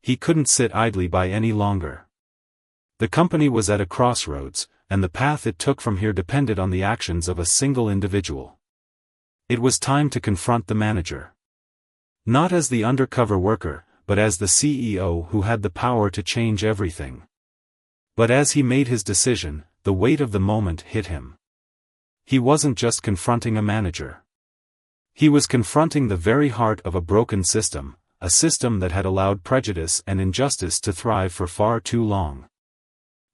He couldn't sit idly by any longer. The company was at a crossroads, and the path it took from here depended on the actions of a single individual. It was time to confront the manager. Not as the undercover worker, but as the CEO who had the power to change everything. But as he made his decision, the weight of the moment hit him. He wasn't just confronting a manager. He was confronting the very heart of a broken system, a system that had allowed prejudice and injustice to thrive for far too long.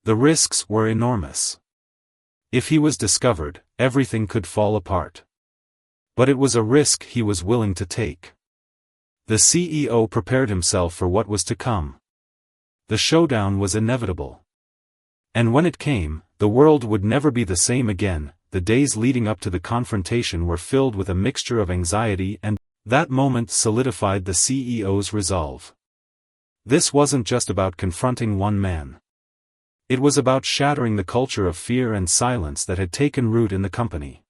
The risks were enormous. If he was discovered, everything could fall apart. But it was a risk he was willing to take. The CEO prepared himself for what was to come. The showdown was inevitable. And when it came, the world would never be the same again. The days leading up to the confrontation were filled with a mixture of anxiety, and that moment solidified the CEO's resolve. This wasn't just about confronting one man. It was about shattering the culture of fear and silence that had taken root in the company.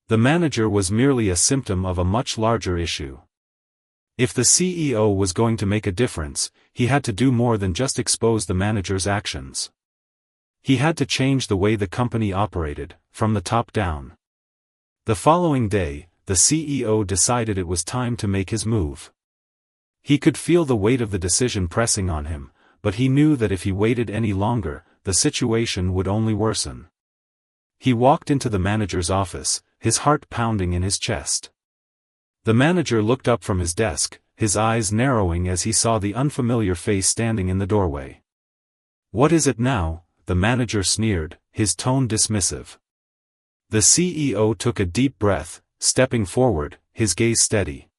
The manager was merely a symptom of a much larger issue. If the CEO was going to make a difference, he had to do more than just expose the manager's actions. He had to change the way the company operated, from the top down. The following day, the CEO decided it was time to make his move. He could feel the weight of the decision pressing on him, but he knew that if he waited any longer, the situation would only worsen. He walked into the manager's office, his heart pounding in his chest. The manager looked up from his desk, his eyes narrowing as he saw the unfamiliar face standing in the doorway. "What is it now?" the manager sneered, his tone dismissive. The CEO took a deep breath, stepping forward, his gaze steady.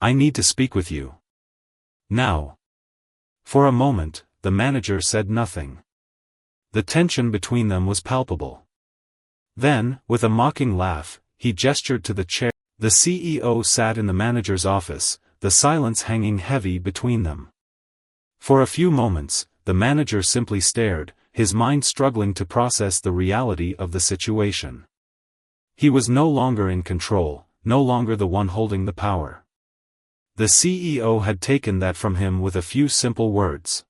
"I need to speak with you. Now." For a moment, the manager said nothing. The tension between them was palpable. Then, with a mocking laugh, he gestured to the chair. The CEO sat in the manager's office, the silence hanging heavy between them. For a few moments, the manager simply stared, his mind struggling to process the reality of the situation. He was no longer in control, no longer the one holding the power. The CEO had taken that from him with a few simple words.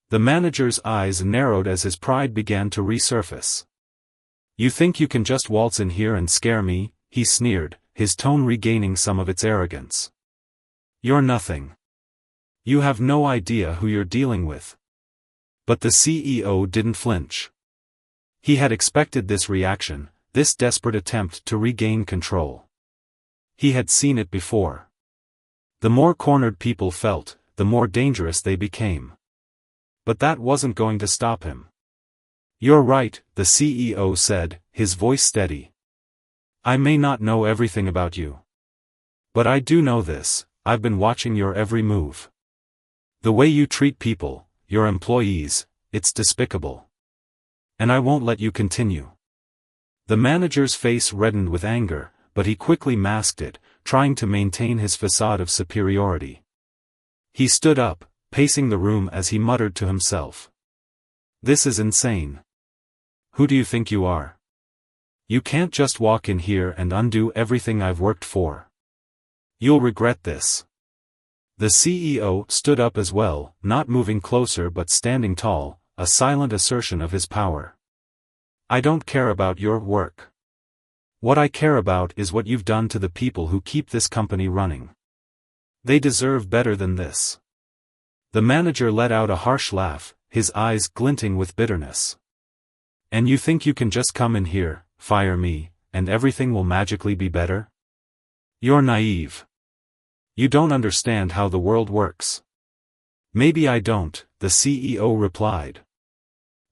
The manager's eyes narrowed as his pride began to resurface. "You think you can just waltz in here and scare me?" he sneered, his tone regaining some of its arrogance. "You're nothing. You have no idea who you're dealing with." But the CEO didn't flinch. He had expected this reaction, this desperate attempt to regain control. He had seen it before. The more cornered people felt, the more dangerous they became. But that wasn't going to stop him. "You're right," the CEO said, his voice steady. "I may not know everything about you. But I do know this: I've been watching your every move. The way you treat people, your employees, it's despicable. And I won't let you continue." The manager's face reddened with anger, but he quickly masked it, trying to maintain his facade of superiority. He stood up, pacing the room as he muttered to himself. "This is insane. Who do you think you are? You can't just walk in here and undo everything I've worked for. You'll regret this." The CEO stood up as well, not moving closer but standing tall, a silent assertion of his power. "I don't care about your work. What I care about is what you've done to the people who keep this company running. They deserve better than this." The manager let out a harsh laugh, his eyes glinting with bitterness. "And you think you can just come in here, fire me, and everything will magically be better? You're naive. You don't understand how the world works." "Maybe I don't," the CEO replied.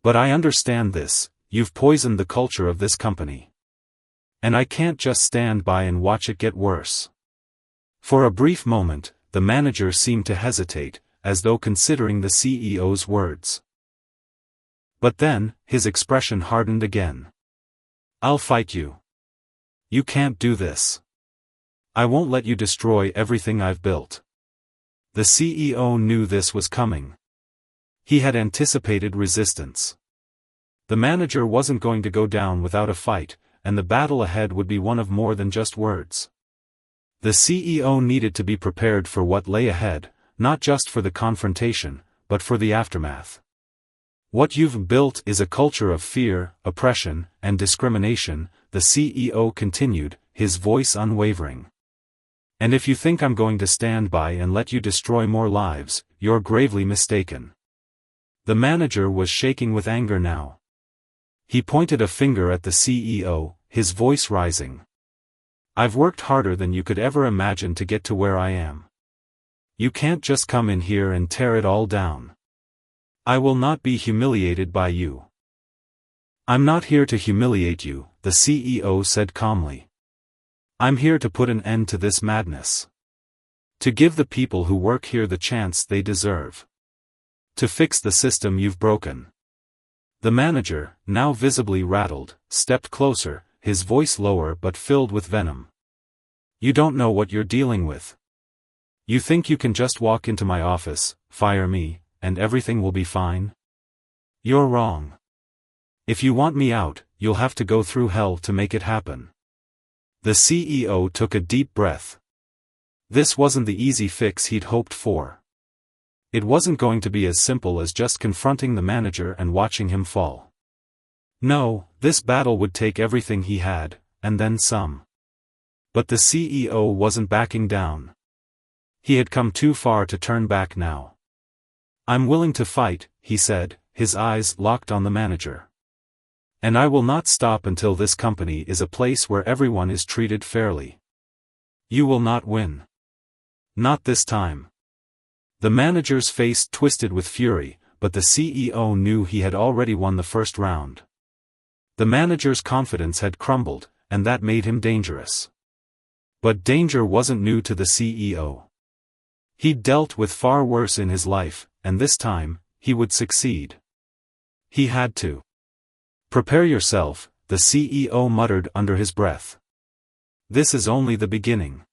"But I understand this: you've poisoned the culture of this company. And I can't just stand by and watch it get worse." For a brief moment, the manager seemed to hesitate, as though considering the CEO's words. But then, his expression hardened again. "I'll fight you. You can't do this. I won't let you destroy everything I've built." The CEO knew this was coming. He had anticipated resistance. The manager wasn't going to go down without a fight, and the battle ahead would be one of more than just words. The CEO needed to be prepared for what lay ahead, not just for the confrontation, but for the aftermath. What you've built is a culture of fear, oppression, and discrimination, the CEO continued, his voice unwavering. And if you think I'm going to stand by and let you destroy more lives, you're gravely mistaken. The manager was shaking with anger now. He pointed a finger at the CEO, his voice rising. I've worked harder than you could ever imagine to get to where I am. You can't just come in here and tear it all down. I will not be humiliated by you. I'm not here to humiliate you, the CEO said calmly. I'm here to put an end to this madness. To give the people who work here the chance they deserve. To fix the system you've broken. The manager, now visibly rattled, stepped closer, his voice lower but filled with venom. You don't know what you're dealing with. You think you can just walk into my office, fire me, and everything will be fine? You're wrong. If you want me out, you'll have to go through hell to make it happen. The CEO took a deep breath. This wasn't the easy fix he'd hoped for. It wasn't going to be as simple as just confronting the manager and watching him fall. No, this battle would take everything he had, and then some. But the CEO wasn't backing down. He had come too far to turn back now. I'm willing to fight, he said, his eyes locked on the manager. And I will not stop until this company is a place where everyone is treated fairly. You will not win. Not this time. The manager's face twisted with fury, but the CEO knew he had already won the first round. The manager's confidence had crumbled, and that made him dangerous. But danger wasn't new to the CEO. He'd dealt with far worse in his life, and this time, he would succeed. He had to. Prepare yourself, the CEO muttered under his breath. This is only the beginning.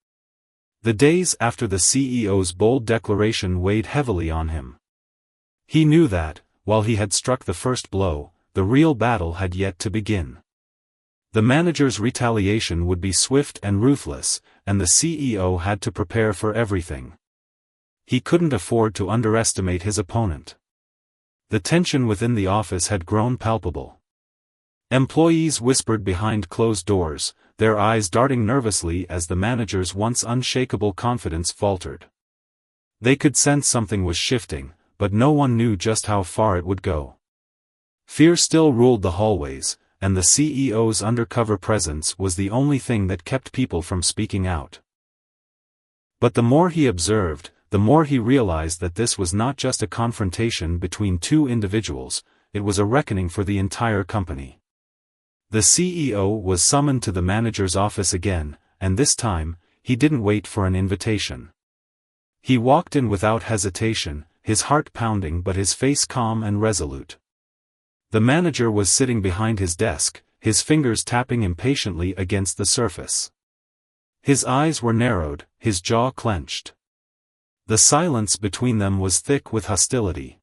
The days after the CEO's bold declaration weighed heavily on him. He knew that, while he had struck the first blow, the real battle had yet to begin. The manager's retaliation would be swift and ruthless, and the CEO had to prepare for everything. He couldn't afford to underestimate his opponent. The tension within the office had grown palpable. Employees whispered behind closed doors, their eyes darting nervously as the manager's once unshakable confidence faltered. They could sense something was shifting, but no one knew just how far it would go. Fear still ruled the hallways, and the CEO's undercover presence was the only thing that kept people from speaking out. But the more he observed, the more he realized that this was not just a confrontation between two individuals, it was a reckoning for the entire company. The CEO was summoned to the manager's office again, and this time, he didn't wait for an invitation. He walked in without hesitation, his heart pounding but his face calm and resolute. The manager was sitting behind his desk, his fingers tapping impatiently against the surface. His eyes were narrowed, his jaw clenched. The silence between them was thick with hostility.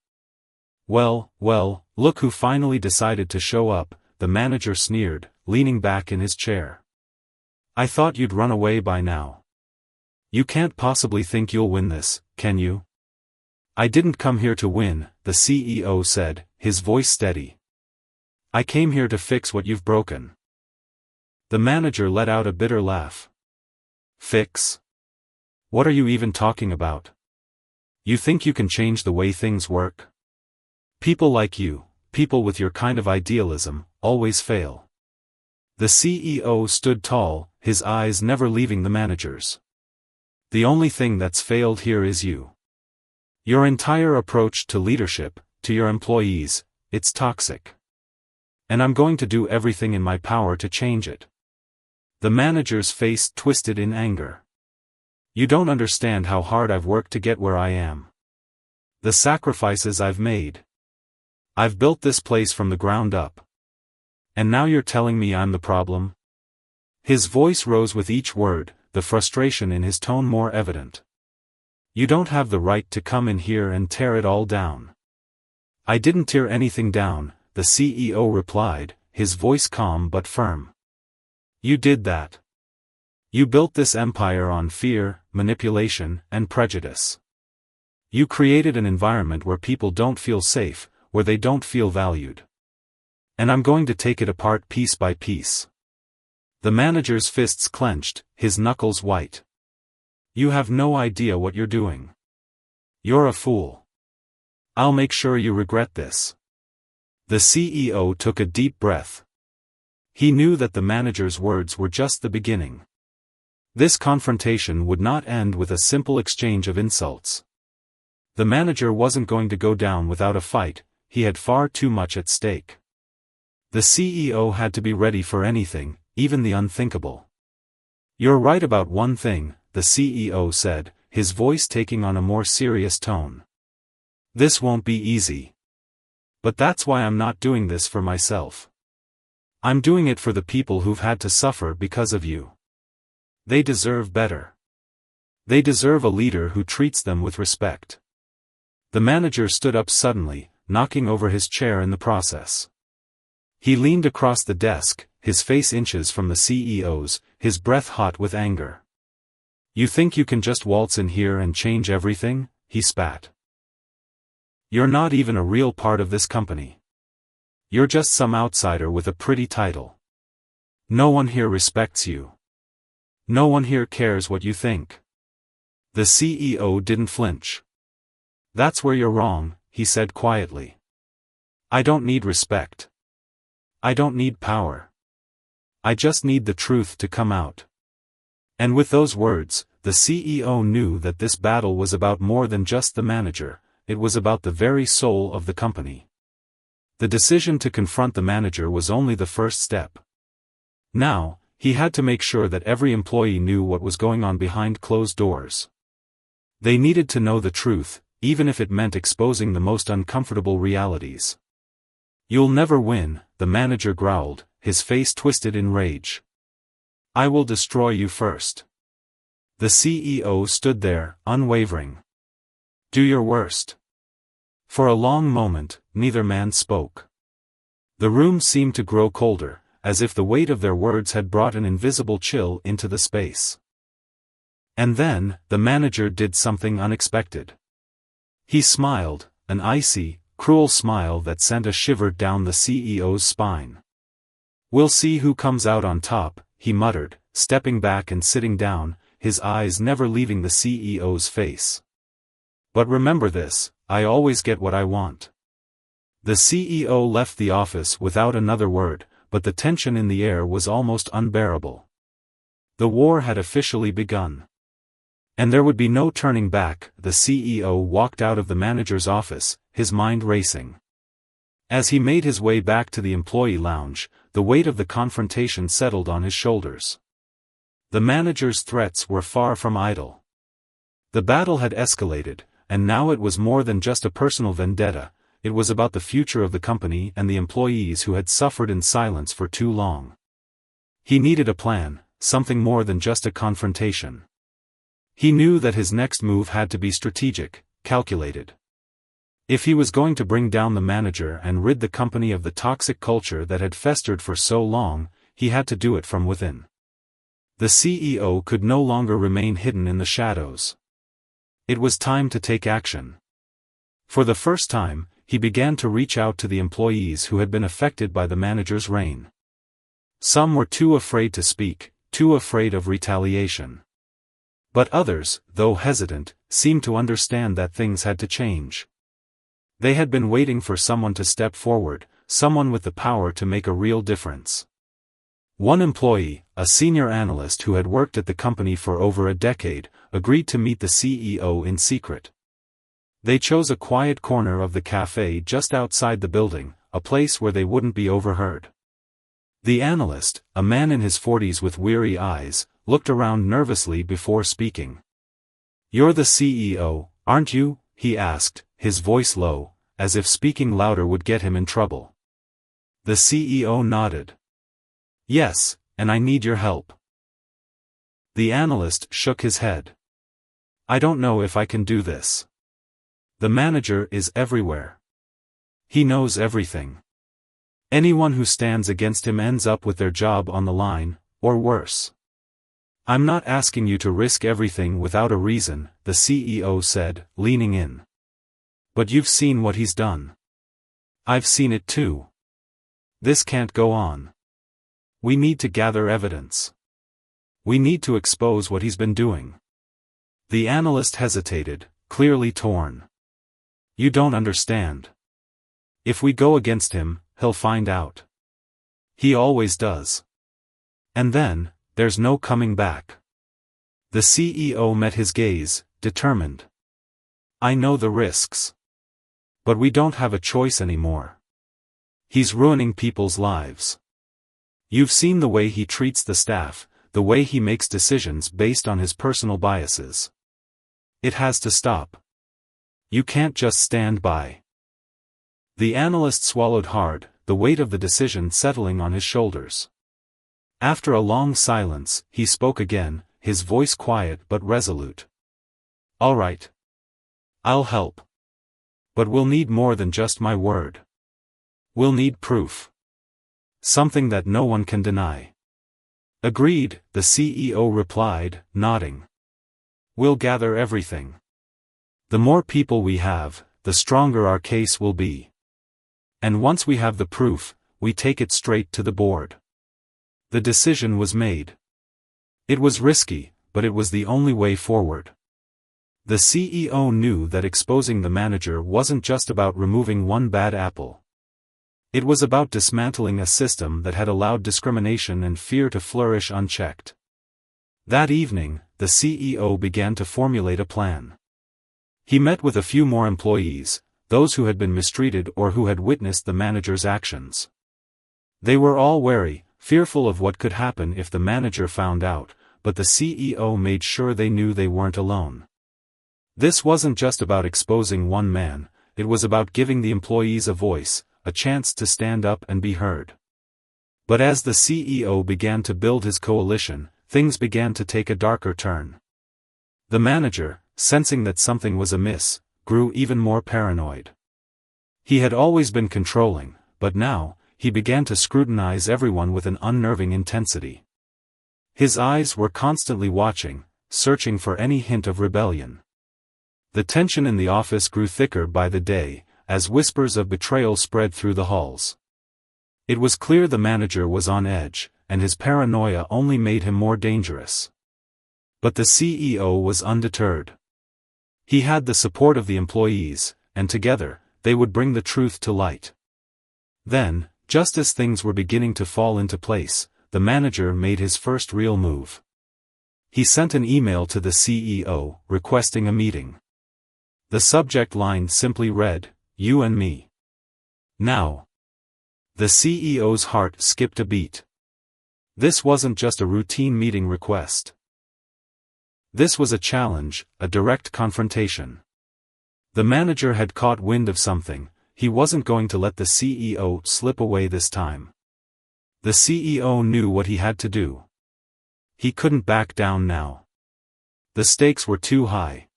Well, look who finally decided to show up, the manager sneered, leaning back in his chair. I thought you'd run away by now. You can't possibly think you'll win this, can you? I didn't come here to win, the CEO said, his voice steady. I came here to fix what you've broken. The manager let out a bitter laugh. Fix? What are you even talking about? You think you can change the way things work? People like you, people with your kind of idealism, always fail. The CEO stood tall, his eyes never leaving the manager's. The only thing that's failed here is you. Your entire approach to leadership, to your employees, it's toxic. And I'm going to do everything in my power to change it. The manager's face twisted in anger. You don't understand how hard I've worked to get where I am. The sacrifices I've made. I've built this place from the ground up. And now you're telling me I'm the problem? His voice rose with each word, the frustration in his tone more evident. You don't have the right to come in here and tear it all down. I didn't tear anything down, the CEO replied, his voice calm but firm. You did that. You built this empire on fear, manipulation, and prejudice. You created an environment where people don't feel safe, where they don't feel valued. And I'm going to take it apart piece by piece. The manager's fists clenched, his knuckles white. You have no idea what you're doing. You're a fool. I'll make sure you regret this. The CEO took a deep breath. He knew that the manager's words were just the beginning. This confrontation would not end with a simple exchange of insults. The manager wasn't going to go down without a fight, he had far too much at stake. The CEO had to be ready for anything, even the unthinkable. You're right about one thing, the CEO said, his voice taking on a more serious tone. This won't be easy. But that's why I'm not doing this for myself. I'm doing it for the people who've had to suffer because of you. They deserve better. They deserve a leader who treats them with respect. The manager stood up suddenly, knocking over his chair in the process. He leaned across the desk, his face inches from the CEO's, his breath hot with anger. You think you can just waltz in here and change everything? He spat. You're not even a real part of this company. You're just some outsider with a pretty title. No one here respects you. No one here cares what you think. The CEO didn't flinch. That's where you're wrong, he said quietly. I don't need respect. I don't need power. I just need the truth to come out. And with those words, the CEO knew that this battle was about more than just the manager, it was about the very soul of the company. The decision to confront the manager was only the first step. Now, he had to make sure that every employee knew what was going on behind closed doors. They needed to know the truth, even if it meant exposing the most uncomfortable realities. You'll never win, the manager growled, his face twisted in rage. I will destroy you first. The CEO stood there, unwavering. Do your worst. For a long moment, neither man spoke. The room seemed to grow colder, as if the weight of their words had brought an invisible chill into the space. And then, the manager did something unexpected. He smiled, an icy, cruel smile that sent a shiver down the CEO's spine. We'll see who comes out on top, he muttered, stepping back and sitting down, his eyes never leaving the CEO's face. But remember this, I always get what I want. The CEO left the office without another word, but the tension in the air was almost unbearable. The war had officially begun. And there would be no turning back. The CEO walked out of the manager's office, his mind racing. As he made his way back to the employee lounge, the weight of the confrontation settled on his shoulders. The manager's threats were far from idle. The battle had escalated, and now it was more than just a personal vendetta, it was about the future of the company and the employees who had suffered in silence for too long. He needed a plan, something more than just a confrontation. He knew that his next move had to be strategic, calculated. If he was going to bring down the manager and rid the company of the toxic culture that had festered for so long, he had to do it from within. The CEO could no longer remain hidden in the shadows. It was time to take action. For the first time, he began to reach out to the employees who had been affected by the manager's reign. Some were too afraid to speak, too afraid of retaliation. But others, though hesitant, seemed to understand that things had to change. They had been waiting for someone to step forward, someone with the power to make a real difference. One employee, a senior analyst who had worked at the company for over a decade, agreed to meet the CEO in secret. They chose a quiet corner of the cafe just outside the building, a place where they wouldn't be overheard. The analyst, a man in his 40s with weary eyes, looked around nervously before speaking. "You're the CEO, aren't you?" he asked, his voice low, as if speaking louder would get him in trouble. The CEO nodded. "Yes, and I need your help." The analyst shook his head. "I don't know if I can do this. The manager is everywhere. He knows everything. Anyone who stands against him ends up with their job on the line, or worse. I'm not asking you to risk everything without a reason, the CEO said, leaning in. But you've seen what he's done. I've seen it too. This can't go on. We need to gather evidence. We need to expose what he's been doing. The analyst hesitated, clearly torn. You don't understand. If we go against him, he'll find out. He always does. And then, there's no coming back. The CEO met his gaze, determined. I know the risks. But we don't have a choice anymore. He's ruining people's lives. You've seen the way he treats the staff, the way he makes decisions based on his personal biases. It has to stop. You can't just stand by. The analyst swallowed hard, the weight of the decision settling on his shoulders. After a long silence, he spoke again, his voice quiet but resolute. All right. I'll help. But we'll need more than just my word. We'll need proof. Something that no one can deny. Agreed, the CEO replied, nodding. We'll gather everything. The more people we have, the stronger our case will be. And once we have the proof, we take it straight to the board. The decision was made. It was risky, but it was the only way forward. The CEO knew that exposing the manager wasn't just about removing one bad apple. It was about dismantling a system that had allowed discrimination and fear to flourish unchecked. That evening, the CEO began to formulate a plan. He met with a few more employees, those who had been mistreated or who had witnessed the manager's actions. They were all wary, fearful of what could happen if the manager found out, but the CEO made sure they knew they weren't alone. This wasn't just about exposing one man, it was about giving the employees a voice, a chance to stand up and be heard. But as the CEO began to build his coalition, things began to take a darker turn. The manager, sensing that something was amiss, grew even more paranoid. He had always been controlling, but now, he began to scrutinize everyone with an unnerving intensity. His eyes were constantly watching, searching for any hint of rebellion. The tension in the office grew thicker by the day, as whispers of betrayal spread through the halls. It was clear the manager was on edge, and his paranoia only made him more dangerous. But the CEO was undeterred. He had the support of the employees, and together, they would bring the truth to light. Then, just as things were beginning to fall into place, the manager made his first real move. He sent an email to the CEO, requesting a meeting. The subject line simply read, "You and me." Now. The CEO's heart skipped a beat. This wasn't just a routine meeting request. This was a challenge, a direct confrontation. The manager had caught wind of something, he wasn't going to let the CEO slip away this time. The CEO knew what he had to do. He couldn't back down now. The stakes were too high.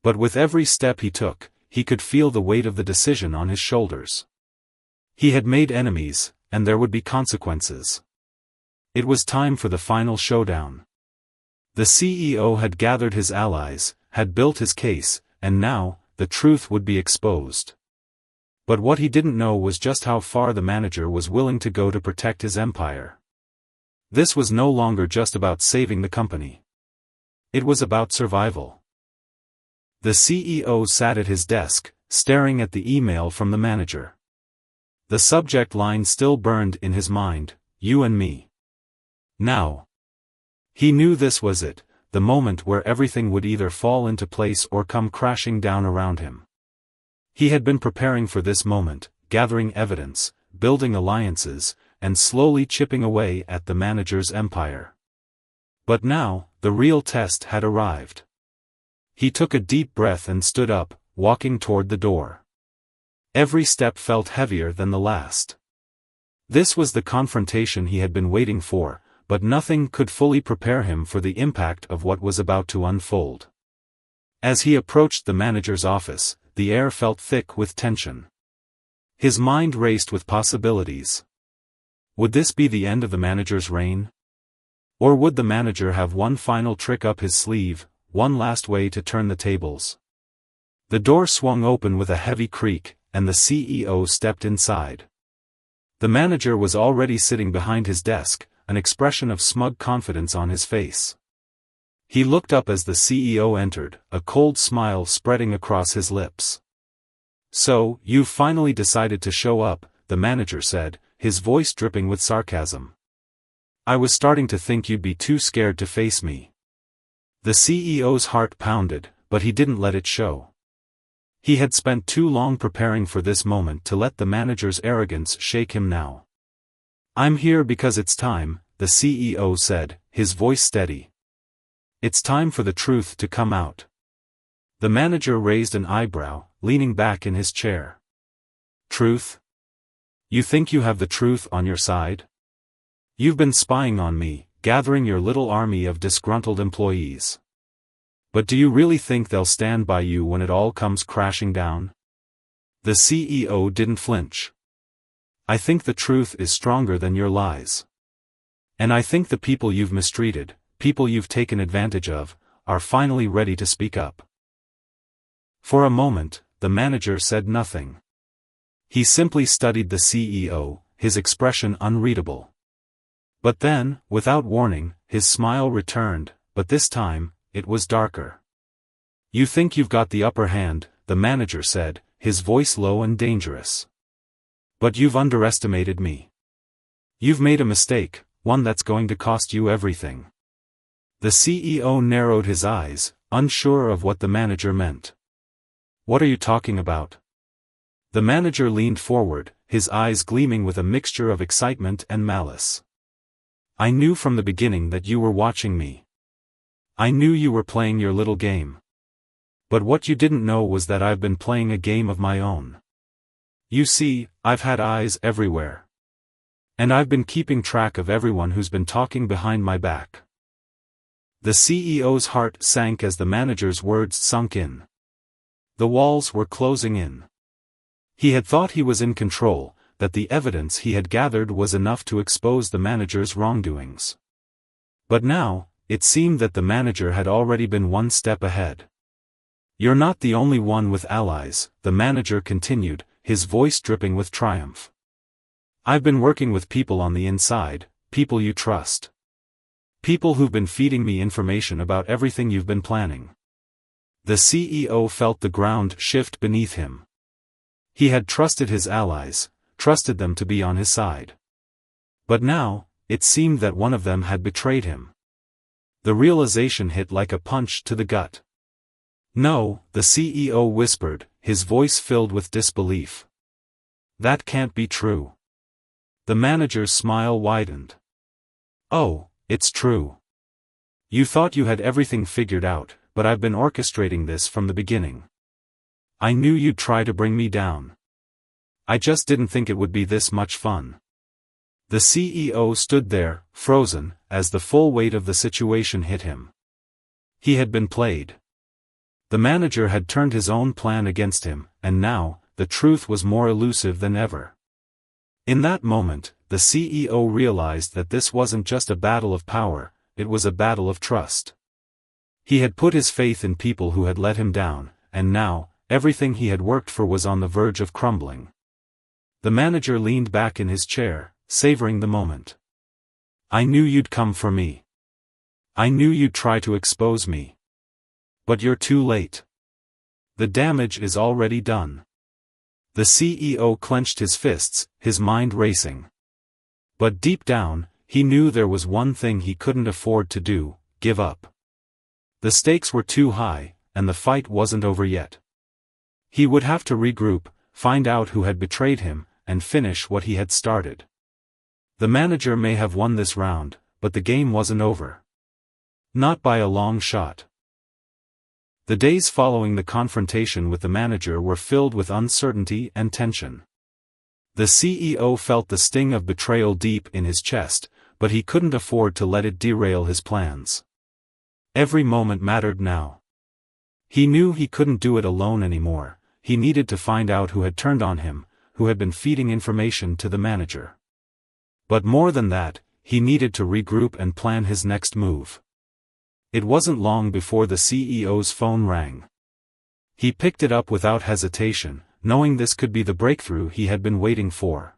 But with every step he took, he could feel the weight of the decision on his shoulders. He had made enemies, and there would be consequences. It was time for the final showdown. The CEO had gathered his allies, had built his case, and now, the truth would be exposed. But what he didn't know was just how far the manager was willing to go to protect his empire. This was no longer just about saving the company. It was about survival. The CEO sat at his desk, staring at the email from the manager. The subject line still burned in his mind, "You and me." Now. He knew this was it, the moment where everything would either fall into place or come crashing down around him. He had been preparing for this moment, gathering evidence, building alliances, and slowly chipping away at the manager's empire. But now, the real test had arrived. He took a deep breath and stood up, walking toward the door. Every step felt heavier than the last. This was the confrontation he had been waiting for, but nothing could fully prepare him for the impact of what was about to unfold. As he approached the manager's office, the air felt thick with tension. His mind raced with possibilities. Would this be the end of the manager's reign? Or would the manager have one final trick up his sleeve, one last way to turn the tables? The door swung open with a heavy creak, and the CEO stepped inside. The manager was already sitting behind his desk, an expression of smug confidence on his face. He looked up as the CEO entered, a cold smile spreading across his lips. "So, you've finally decided to show up," the manager said, his voice dripping with sarcasm. "I was starting to think you'd be too scared to face me." The CEO's heart pounded, but he didn't let it show. He had spent too long preparing for this moment to let the manager's arrogance shake him now. "I'm here because it's time," the CEO said, his voice steady. "It's time for the truth to come out." The manager raised an eyebrow, leaning back in his chair. "Truth? You think you have the truth on your side? You've been spying on me, gathering your little army of disgruntled employees. But do you really think they'll stand by you when it all comes crashing down?" The CEO didn't flinch. "I think the truth is stronger than your lies. And I think the people you've mistreated, people you've taken advantage of, are finally ready to speak up." For a moment, the manager said nothing. He simply studied the CEO, his expression unreadable. But then, without warning, his smile returned, but this time, it was darker. "You think you've got the upper hand," the manager said, his voice low and dangerous. "But you've underestimated me. You've made a mistake, one that's going to cost you everything." The CEO narrowed his eyes, unsure of what the manager meant. "What are you talking about?" The manager leaned forward, his eyes gleaming with a mixture of excitement and malice. "I knew from the beginning that you were watching me. I knew you were playing your little game. But what you didn't know was that I've been playing a game of my own. You see, I've had eyes everywhere. And I've been keeping track of everyone who's been talking behind my back." The CEO's heart sank as the manager's words sunk in. The walls were closing in. He had thought he was in control, that the evidence he had gathered was enough to expose the manager's wrongdoings. But now, it seemed that the manager had already been one step ahead. "You're not the only one with allies," the manager continued, his voice dripping with triumph. "I've been working with people on the inside, people you trust. People who've been feeding me information about everything you've been planning." The CEO felt the ground shift beneath him. He had trusted his allies, trusted them to be on his side. But now, it seemed that one of them had betrayed him. The realization hit like a punch to the gut. "No," the CEO whispered, his voice filled with disbelief. "That can't be true." The manager's smile widened. "Oh, it's true. You thought you had everything figured out, but I've been orchestrating this from the beginning. I knew you'd try to bring me down. I just didn't think it would be this much fun." The CEO stood there, frozen, as the full weight of the situation hit him. He had been played. The manager had turned his own plan against him, and now, the truth was more elusive than ever. In that moment, the CEO realized that this wasn't just a battle of power, it was a battle of trust. He had put his faith in people who had let him down, and now, everything he had worked for was on the verge of crumbling. The manager leaned back in his chair, savoring the moment. "I knew you'd come for me. I knew you'd try to expose me. But you're too late. The damage is already done." The CEO clenched his fists, his mind racing. But deep down, he knew there was one thing he couldn't afford to do: give up. The stakes were too high, and the fight wasn't over yet. He would have to regroup, find out who had betrayed him, and finish what he had started. The manager may have won this round, but the game wasn't over. Not by a long shot. The days following the confrontation with the manager were filled with uncertainty and tension. The CEO felt the sting of betrayal deep in his chest, but he couldn't afford to let it derail his plans. Every moment mattered now. He knew he couldn't do it alone anymore. He needed to find out who had turned on him, who had been feeding information to the manager. But more than that, he needed to regroup and plan his next move. It wasn't long before the CEO's phone rang. He picked it up without hesitation, knowing this could be the breakthrough he had been waiting for.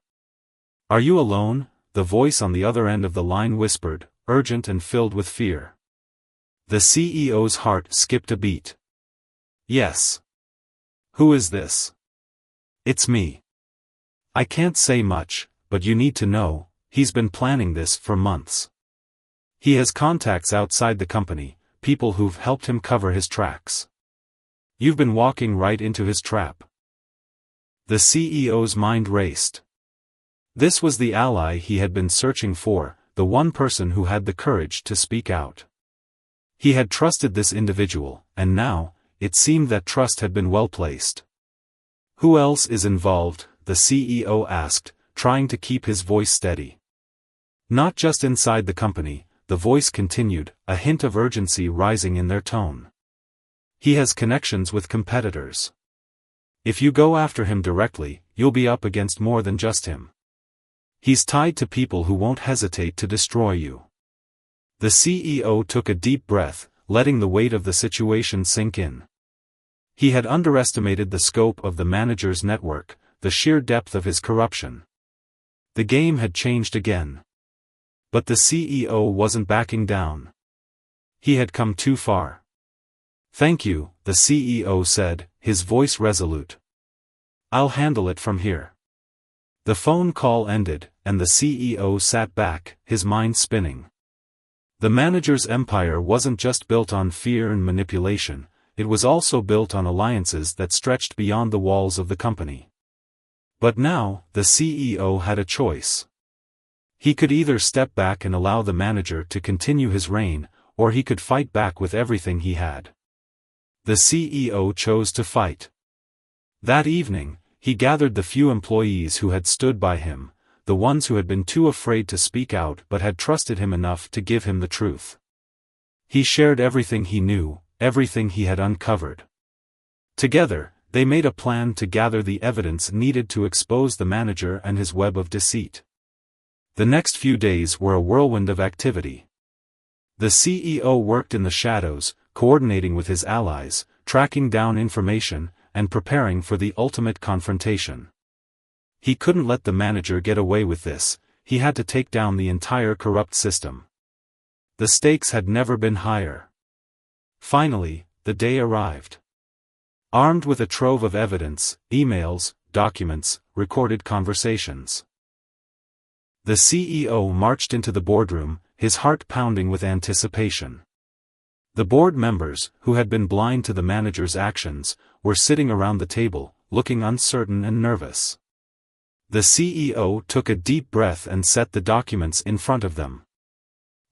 "Are you alone?" the voice on the other end of the line whispered, urgent and filled with fear. The CEO's heart skipped a beat. "Yes." "Who is this?" "It's me." "I can't say much, but you need to know, he's been planning this for months. He has contacts outside the company, people who've helped him cover his tracks. You've been walking right into his trap." The CEO's mind raced. This was the ally he had been searching for, the one person who had the courage to speak out. He had trusted this individual, and now, it seemed that trust had been well placed. "Who else is involved?" the CEO asked, trying to keep his voice steady. "Not just inside the company," the voice continued, a hint of urgency rising in their tone. "He has connections with competitors. If you go after him directly, you'll be up against more than just him. He's tied to people who won't hesitate to destroy you." The CEO took a deep breath, letting the weight of the situation sink in. He had underestimated the scope of the manager's network, the sheer depth of his corruption. The game had changed again. But the CEO wasn't backing down. He had come too far. "Thank you," the CEO said, his voice resolute. "I'll handle it from here." The phone call ended, and the CEO sat back, his mind spinning. The manager's empire wasn't just built on fear and manipulation, it was also built on alliances that stretched beyond the walls of the company. But now, the CEO had a choice. He could either step back and allow the manager to continue his reign, or he could fight back with everything he had. The CEO chose to fight. That evening, he gathered the few employees who had stood by him, the ones who had been too afraid to speak out but had trusted him enough to give him the truth. He shared everything he knew, everything he had uncovered. Together, they made a plan to gather the evidence needed to expose the manager and his web of deceit. The next few days were a whirlwind of activity. The CEO worked in the shadows, coordinating with his allies, tracking down information, and preparing for the ultimate confrontation. He couldn't let the manager get away with this, he had to take down the entire corrupt system. The stakes had never been higher. Finally, the day arrived. Armed with a trove of evidence, emails, documents, recorded conversations, the CEO marched into the boardroom, his heart pounding with anticipation. The board members, who had been blind to the manager's actions, were sitting around the table, looking uncertain and nervous. The CEO took a deep breath and set the documents in front of them.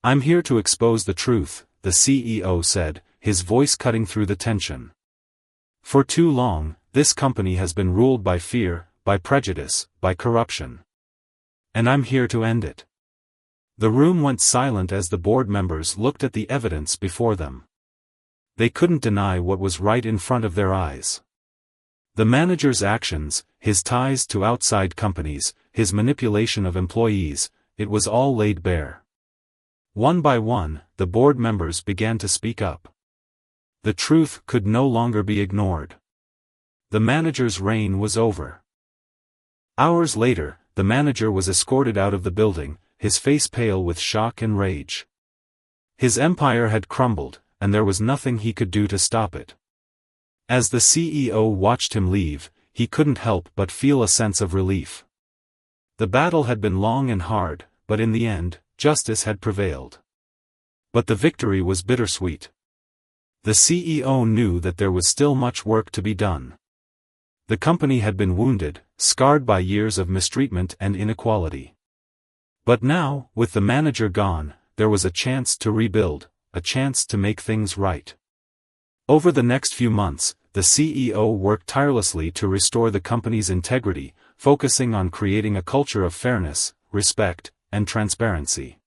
"I'm here to expose the truth," the CEO said, his voice cutting through the tension. "For too long, this company has been ruled by fear, by prejudice, by corruption. And I'm here to end it." The room went silent as the board members looked at the evidence before them. They couldn't deny what was right in front of their eyes. The manager's actions, his ties to outside companies, his manipulation of employees, it was all laid bare. One by one, the board members began to speak up. The truth could no longer be ignored. The manager's reign was over. Hours later, the manager was escorted out of the building, his face pale with shock and rage. His empire had crumbled, and there was nothing he could do to stop it. As the CEO watched him leave, he couldn't help but feel a sense of relief. The battle had been long and hard, but in the end, justice had prevailed. But the victory was bittersweet. The CEO knew that there was still much work to be done. The company had been wounded, scarred by years of mistreatment and inequality. But now, with the manager gone, there was a chance to rebuild, a chance to make things right. Over the next few months, the CEO worked tirelessly to restore the company's integrity, focusing on creating a culture of fairness, respect, and transparency.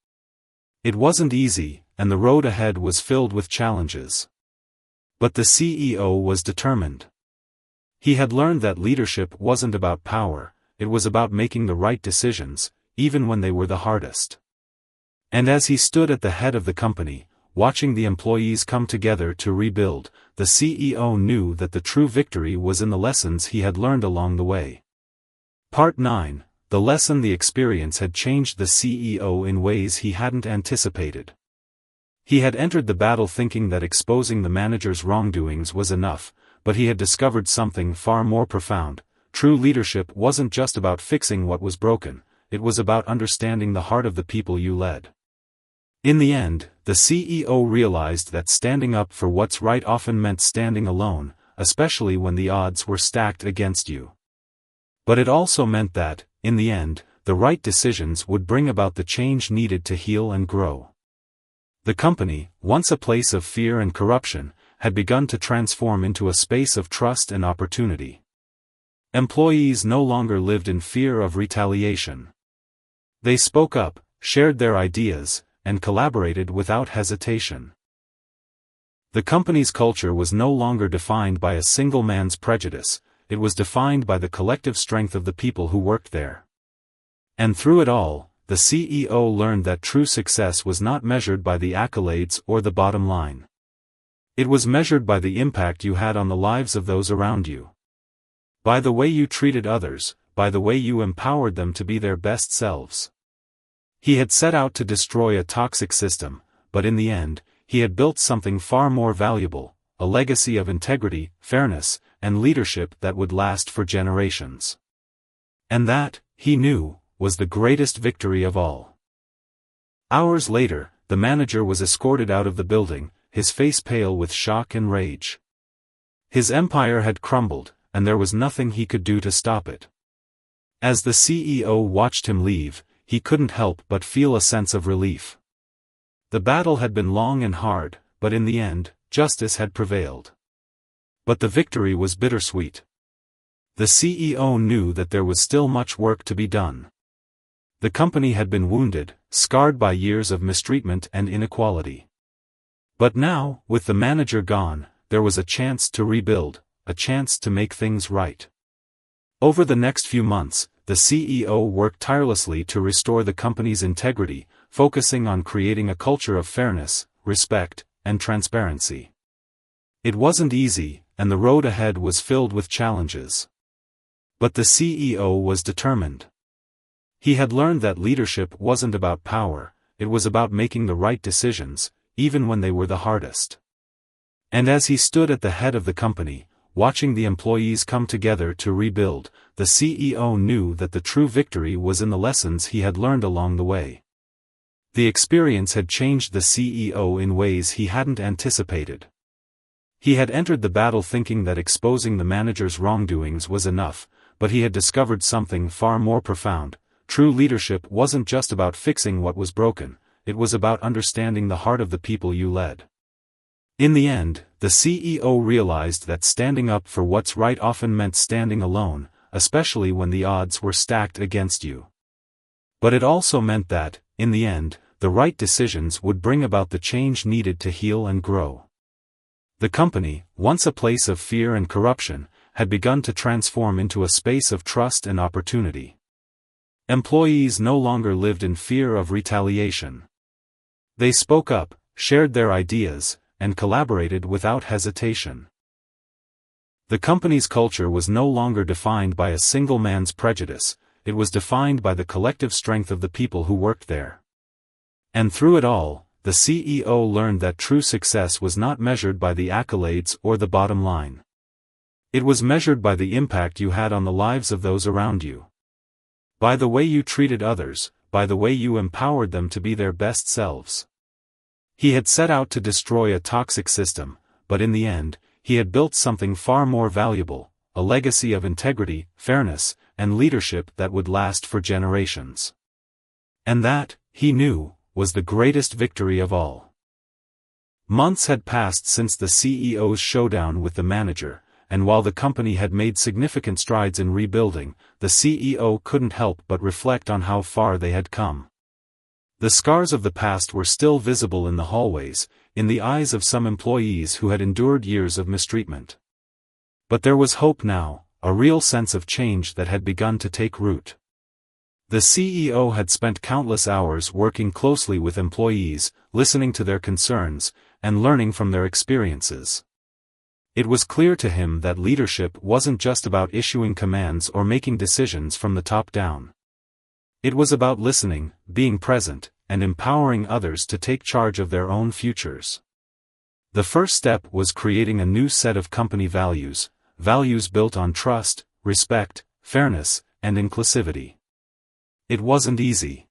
It wasn't easy, and the road ahead was filled with challenges. But the CEO was determined. He had learned that leadership wasn't about power, it was about making the right decisions, even when they were the hardest. And as he stood at the head of the company, watching the employees come together to rebuild, the CEO knew that the true victory was in the lessons he had learned along the way. Part 9. The lesson. The experience had changed the CEO in ways he hadn't anticipated. He had entered the battle thinking that exposing the manager's wrongdoings was enough, but he had discovered something far more profound. True leadership wasn't just about fixing what was broken, it was about understanding the heart of the people you led. In the end, the CEO realized that standing up for what's right often meant standing alone, especially when the odds were stacked against you. But it also meant that, in the end, the right decisions would bring about the change needed to heal and grow. The company, once a place of fear and corruption, had begun to transform into a space of trust and opportunity. Employees no longer lived in fear of retaliation. They spoke up, shared their ideas, and collaborated without hesitation. The company's culture was no longer defined by a single man's prejudice, it was defined by the collective strength of the people who worked there. And through it all, the CEO learned that true success was not measured by the accolades or the bottom line. It was measured by the impact you had on the lives of those around you. By the way you treated others, by the way you empowered them to be their best selves. He had set out to destroy a toxic system, but in the end, he had built something far more valuable, a legacy of integrity, fairness, and leadership that would last for generations. And that, he knew, was the greatest victory of all. Hours later, the manager was escorted out of the building, his face pale with shock and rage. His empire had crumbled, and there was nothing he could do to stop it. As the CEO watched him leave, he couldn't help but feel a sense of relief. The battle had been long and hard, but in the end, justice had prevailed. But the victory was bittersweet. The CEO knew that there was still much work to be done. The company had been wounded, scarred by years of mistreatment and inequality. But now, with the manager gone, there was a chance to rebuild, a chance to make things right. Over the next few months, the CEO worked tirelessly to restore the company's integrity, focusing on creating a culture of fairness, respect, and transparency. It wasn't easy, and the road ahead was filled with challenges. But the CEO was determined. He had learned that leadership wasn't about power, it was about making the right decisions, even when they were the hardest. And as he stood at the head of the company, watching the employees come together to rebuild, the CEO knew that the true victory was in the lessons he had learned along the way. The experience had changed the CEO in ways he hadn't anticipated. He had entered the battle thinking that exposing the manager's wrongdoings was enough, but he had discovered something far more profound. True leadership wasn't just about fixing what was broken, it was about understanding the heart of the people you led. In the end, the CEO realized that standing up for what's right often meant standing alone, especially when the odds were stacked against you. But it also meant that, in the end, the right decisions would bring about the change needed to heal and grow. The company, once a place of fear and corruption, had begun to transform into a space of trust and opportunity. Employees no longer lived in fear of retaliation. They spoke up, shared their ideas, and collaborated without hesitation. The company's culture was no longer defined by a single man's prejudice, it was defined by the collective strength of the people who worked there. And through it all, the CEO learned that true success was not measured by the accolades or the bottom line. It was measured by the impact you had on the lives of those around you. By the way you treated others, by the way you empowered them to be their best selves. He had set out to destroy a toxic system, but in the end, he had built something far more valuable, a legacy of integrity, fairness, and leadership that would last for generations. And that, he knew, was the greatest victory of all. Months had passed since the CEO's showdown with the manager, and while the company had made significant strides in rebuilding, the CEO couldn't help but reflect on how far they had come. The scars of the past were still visible in the hallways, in the eyes of some employees who had endured years of mistreatment. But there was hope now, a real sense of change that had begun to take root. The CEO had spent countless hours working closely with employees, listening to their concerns, and learning from their experiences. It was clear to him that leadership wasn't just about issuing commands or making decisions from the top down. It was about listening, being present, and empowering others to take charge of their own futures. The first step was creating a new set of company values, values built on trust, respect, fairness, and inclusivity. It wasn't easy.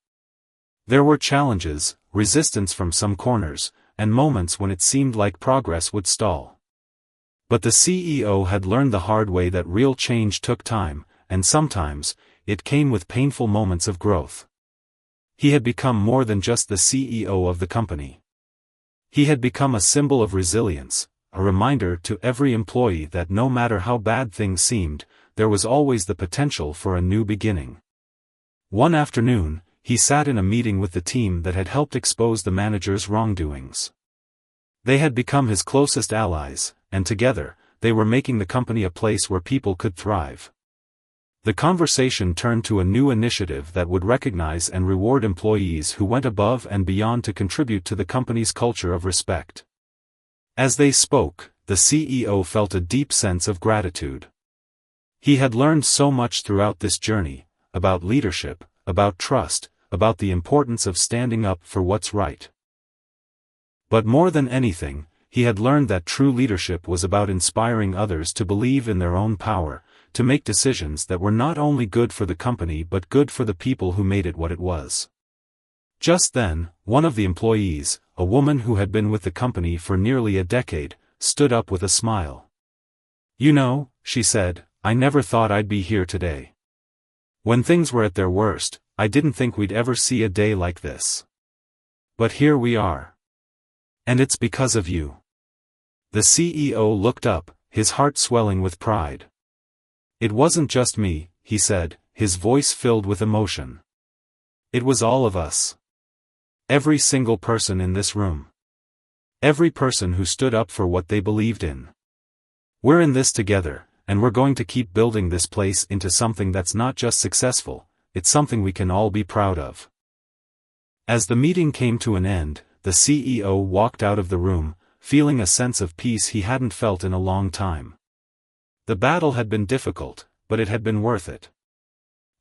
There were challenges, resistance from some corners, and moments when it seemed like progress would stall. But the CEO had learned the hard way that real change took time, and sometimes, it came with painful moments of growth. He had become more than just the CEO of the company. He had become a symbol of resilience, a reminder to every employee that no matter how bad things seemed, there was always the potential for a new beginning. One afternoon, he sat in a meeting with the team that had helped expose the manager's wrongdoings. They had become his closest allies, and together, they were making the company a place where people could thrive. The conversation turned to a new initiative that would recognize and reward employees who went above and beyond to contribute to the company's culture of respect. As they spoke, the CEO felt a deep sense of gratitude. He had learned so much throughout this journey, about leadership, about trust, about the importance of standing up for what's right. But more than anything, he had learned that true leadership was about inspiring others to believe in their own power, to make decisions that were not only good for the company but good for the people who made it what it was. Just then, one of the employees, a woman who had been with the company for nearly a decade, stood up with a smile. "You know," she said, "I never thought I'd be here today. When things were at their worst, I didn't think we'd ever see a day like this. But here we are. And it's because of you." The CEO looked up, his heart swelling with pride. "It wasn't just me," he said, his voice filled with emotion. "It was all of us. Every single person in this room. Every person who stood up for what they believed in. We're in this together, and we're going to keep building this place into something that's not just successful, it's something we can all be proud of." As the meeting came to an end, the CEO walked out of the room, feeling a sense of peace he hadn't felt in a long time. The battle had been difficult, but it had been worth it.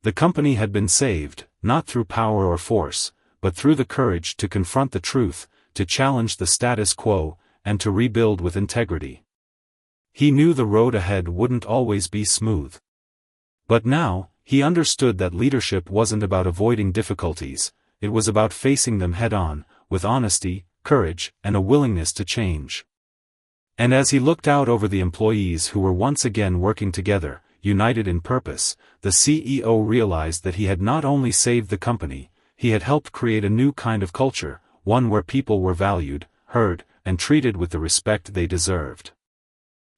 The company had been saved, not through power or force, but through the courage to confront the truth, to challenge the status quo, and to rebuild with integrity. He knew the road ahead wouldn't always be smooth. But now, he understood that leadership wasn't about avoiding difficulties, it was about facing them head-on, with honesty, courage, and a willingness to change. And as he looked out over the employees who were once again working together, united in purpose, the CEO realized that he had not only saved the company, he had helped create a new kind of culture, one where people were valued, heard, and treated with the respect they deserved.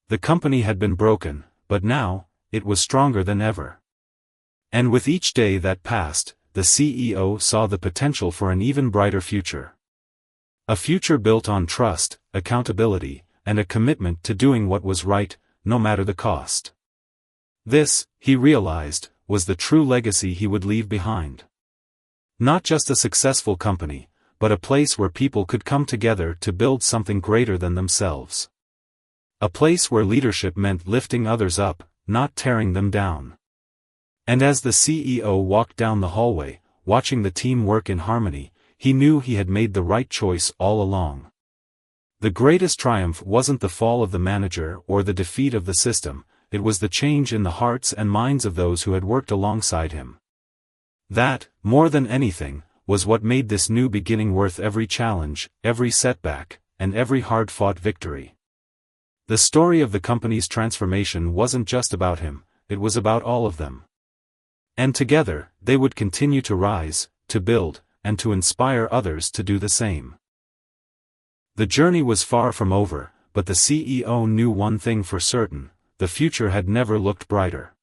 The company had been broken, but now, it was stronger than ever. And with each day that passed, the CEO saw the potential for an even brighter future. A future built on trust, accountability, and a commitment to doing what was right, no matter the cost. This, he realized, was the true legacy he would leave behind. Not just a successful company, but a place where people could come together to build something greater than themselves. A place where leadership meant lifting others up, not tearing them down. And as the CEO walked down the hallway, watching the team work in harmony, he knew he had made the right choice all along. The greatest triumph wasn't the fall of the manager or the defeat of the system, it was the change in the hearts and minds of those who had worked alongside him. That, more than anything, was what made this new beginning worth every challenge, every setback, and every hard-fought victory. The story of the company's transformation wasn't just about him, it was about all of them. And together, they would continue to rise, to build, and to inspire others to do the same. The journey was far from over, but the CEO knew one thing for certain: the future had never looked brighter.